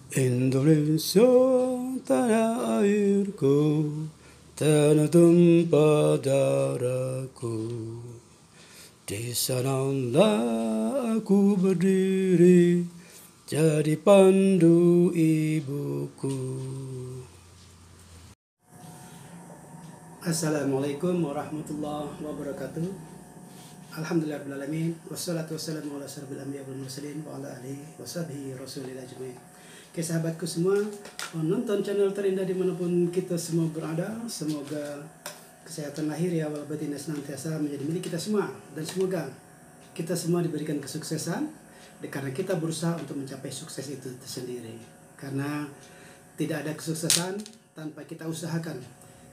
Indonesia tanah airku, tanah tumpah darahku. Di sanalah aku berdiri, jadi pandu ibuku. Assalamualaikum warahmatullahi wabarakatuh. Alhamdulillahirrahmanirrahim. Wassalatu wassalamu ala asyrafil anbiya wal mursalin wa ala alihi washabihi rasulillah ajmain. Oke sahabatku semua, menonton channel terindah dimanapun kita semua berada, semoga kesehatan lahir ya wal batin senantiasa menjadi milik kita semua, dan semoga kita semua diberikan kesuksesan karena kita berusaha untuk mencapai sukses itu tersendiri. Karena tidak ada kesuksesan tanpa kita usahakan,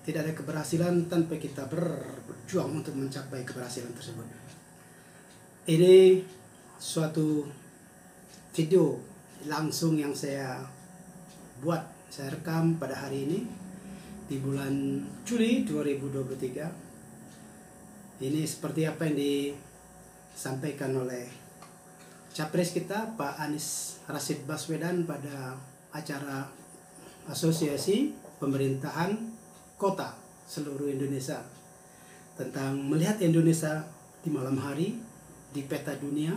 tidak ada keberhasilan tanpa kita berjuang untuk mencapai keberhasilan tersebut. Ini suatu video langsung yang saya buat, saya rekam pada hari ini di bulan Juli 2023. Ini seperti apa yang disampaikan oleh Capres kita Pak Anies Rashid Baswedan pada acara Asosiasi Pemerintahan Kota seluruh Indonesia tentang melihat Indonesia di malam hari di peta dunia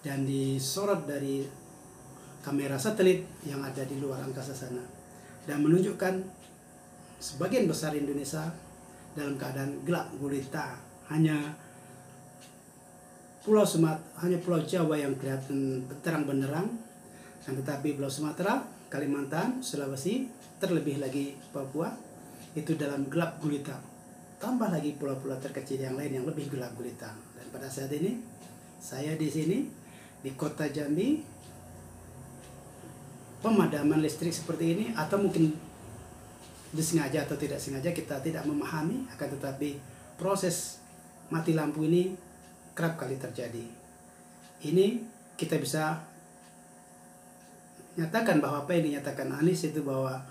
dan disorot dari kamera satelit yang ada di luar angkasa sana, dan menunjukkan sebagian besar Indonesia dalam keadaan gelap gulita. Hanya Pulau Jawa yang kelihatan terang benderang, dan tetapi Pulau Sumatera, Kalimantan, Sulawesi, terlebih lagi Papua itu dalam gelap gulita. Tambah lagi pulau-pulau terkecil yang lain yang lebih gelap gulita. Dan pada saat ini saya di sini di kota Jambi, pemadaman listrik seperti ini, atau mungkin disengaja atau tidak sengaja kita tidak memahami, akan tetapi proses mati lampu ini kerap kali terjadi. Ini kita bisa nyatakan bahwa apa yang dinyatakan Anies itu bahwa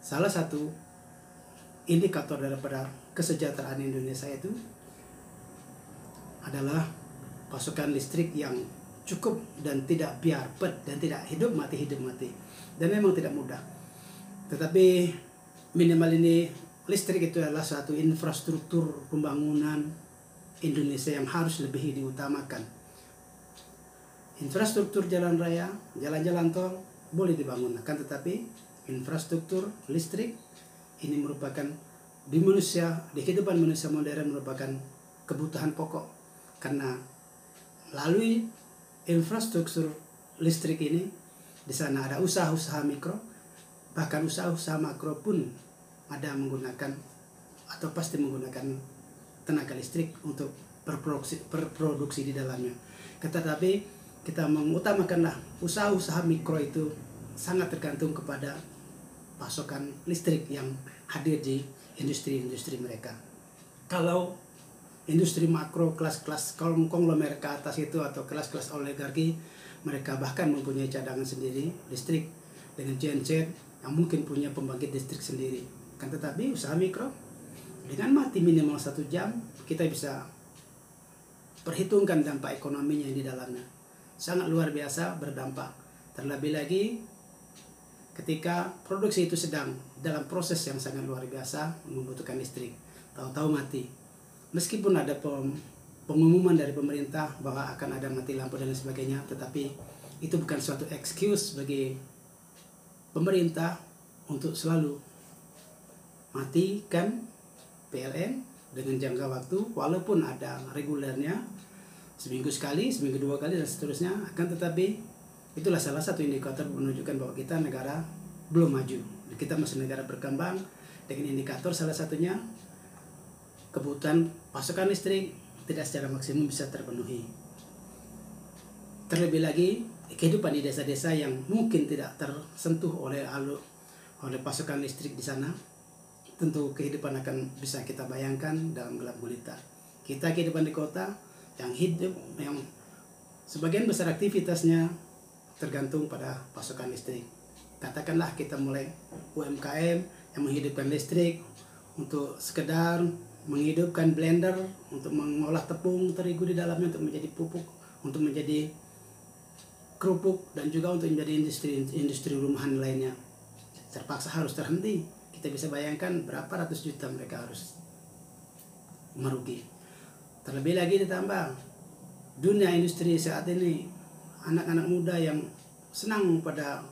salah satu indikator daripada kesejahteraan Indonesia itu adalah pasokan listrik yang cukup dan tidak biarpet dan tidak hidup mati. Dan memang tidak mudah, tetapi minimal ini listrik itu adalah suatu infrastruktur pembangunan Indonesia yang harus lebih diutamakan. Infrastruktur jalan raya, jalan-jalan tol boleh dibangun, akan tetapi infrastruktur listrik ini merupakan di kehidupan manusia modern merupakan kebutuhan pokok, karena melalui infrastruktur listrik ini di sana ada usaha-usaha mikro, bahkan usaha-usaha makro pun ada menggunakan atau pasti menggunakan tenaga listrik untuk berproduksi di dalamnya. Tetapi kita mengutamakanlah usaha-usaha mikro itu sangat tergantung kepada pasokan listrik yang hadir di industri-industri mereka. Kalau industri makro, kelas-kelas konglomerat ke atas itu atau kelas-kelas oligarki, mereka bahkan mempunyai cadangan sendiri listrik dengan genset yang mungkin punya pembangkit listrik sendiri. Kan tetapi usaha mikro dengan mati minimal 1 jam, kita bisa perhitungkan dampak ekonominya di dalamnya. Sangat luar biasa berdampak. Terlebih lagi ketika produksi itu sedang dalam proses yang sangat luar biasa membutuhkan listrik, tahu-tahu mati. Meskipun ada pengumuman dari pemerintah bahwa akan ada mati lampu dan lain sebagainya, tetapi itu bukan suatu excuse bagi pemerintah untuk selalu matikan PLN dengan jangka waktu, walaupun ada regulernya seminggu sekali, seminggu 2 kali dan seterusnya. Akan tetapi itulah salah satu indikator menunjukkan bahwa kita negara belum maju, kita masih negara berkembang, dengan indikator salah satunya kebutuhan pasokan listrik tidak secara maksimum bisa terpenuhi. Terlebih lagi kehidupan di desa-desa yang mungkin tidak tersentuh oleh pasokan listrik di sana, tentu kehidupan akan bisa kita bayangkan dalam gelap gulita. Kita kehidupan di kota yang sebagian besar aktivitasnya tergantung pada pasokan listrik. Katakanlah kita mulai UMKM yang menghidupkan listrik untuk sekedar menghidupkan blender untuk mengolah tepung terigu di dalamnya untuk menjadi pupuk, untuk menjadi kerupuk dan juga untuk menjadi industri rumahan lainnya terpaksa harus terhenti. Kita bisa bayangkan berapa ratus juta mereka harus merugi. Terlebih lagi ditambah dunia industri saat ini, anak-anak muda yang senang pada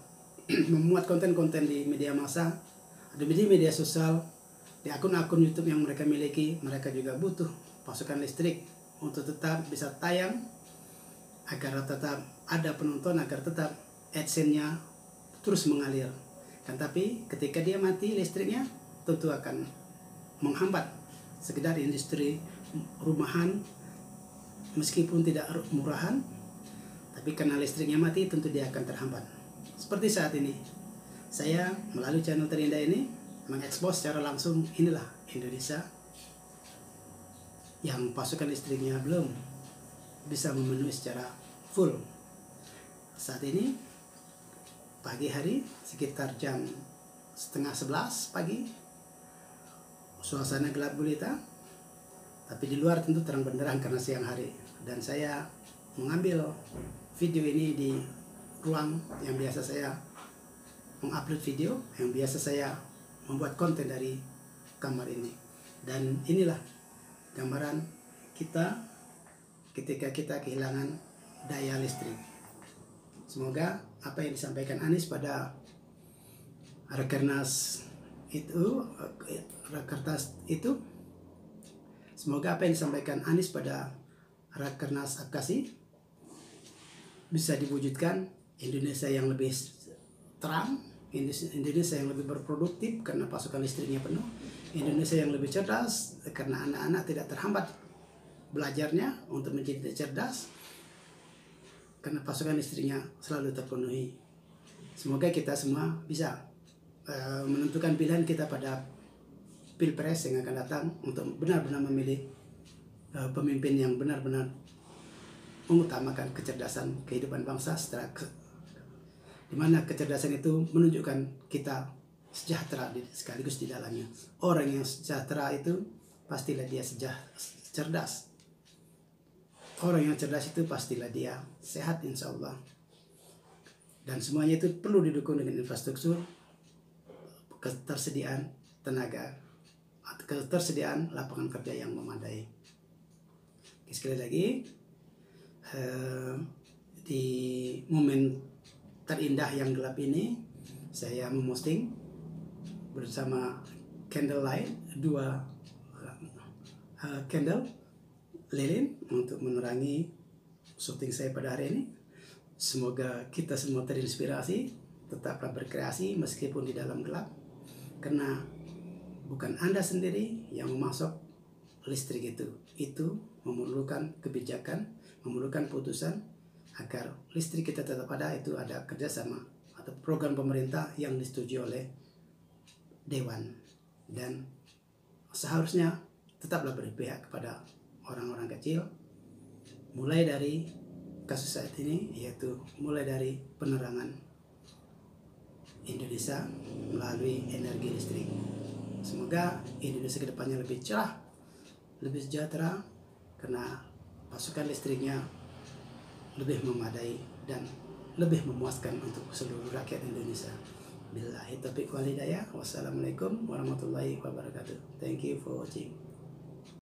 memuat konten-konten di media massa, di media sosial, di akun-akun YouTube yang mereka miliki, mereka juga butuh pasokan listrik untuk tetap bisa tayang, agar tetap ada penonton, agar tetap AdSense-nya terus mengalir. Kan tapi ketika dia mati listriknya, tentu akan menghambat sekedar industri rumahan, meskipun tidak murahan, tapi karena listriknya mati tentu dia akan terhambat. Seperti saat ini, saya melalui channel Terindah ini mengekspos secara langsung, inilah Indonesia yang pasokan listriknya belum bisa memenuhi secara full. Saat ini pagi hari sekitar jam 10:30 pagi, suasana gelap gulita, tapi di luar tentu terang benderang karena siang hari. Dan saya mengambil video ini di ruang yang biasa saya mengupload video, yang biasa saya membuat konten dari kamar ini. Dan inilah gambaran kita ketika kita kehilangan daya listrik. Semoga apa yang disampaikan Anies pada Rakernas itu, semoga apa yang disampaikan Anies pada Rakernas Apkasi bisa diwujudkan. Indonesia yang lebih terang, Indonesia yang lebih berproduktif karena pasokan listriknya penuh, Indonesia yang lebih cerdas karena anak-anak tidak terhambat belajarnya untuk menjadi cerdas karena pasokan listriknya selalu terpenuhi. Semoga kita semua bisa menentukan pilihan kita pada Pilpres yang akan datang untuk benar-benar memilih pemimpin yang benar-benar mengutamakan kecerdasan kehidupan bangsa, di mana kecerdasan itu menunjukkan kita sejahtera sekaligus di dalamnya. Orang yang sejahtera itu pastilah dia cerdas. Orang yang cerdas itu pastilah dia sehat insya Allah. Dan semuanya itu perlu didukung dengan infrastruktur, ketersediaan tenaga, ketersediaan lapangan kerja yang memadai. Sekali lagi, di momen terindah yang gelap ini, saya memposting bersama candlelight, 2 candle lilin untuk menerangi syuting saya pada hari ini. Semoga kita semua terinspirasi, tetaplah berkreasi meskipun di dalam gelap, karena bukan Anda sendiri yang memasok listrik itu memerlukan kebijakan, memerlukan putusan agar listrik kita tetap ada. Itu ada kerjasama atau program pemerintah yang disetujui oleh Dewan, dan seharusnya tetaplah berpihak kepada orang-orang kecil, mulai dari kasus saat ini, yaitu mulai dari penerangan Indonesia melalui energi listrik. Semoga Indonesia kedepannya lebih cerah, lebih sejahtera, karena pasokan listriknya lebih memadai dan lebih memuaskan untuk seluruh rakyat Indonesia. Billahi taufiq wal hidayah. Wassalamualaikum warahmatullahi wabarakatuh. Thank you for watching.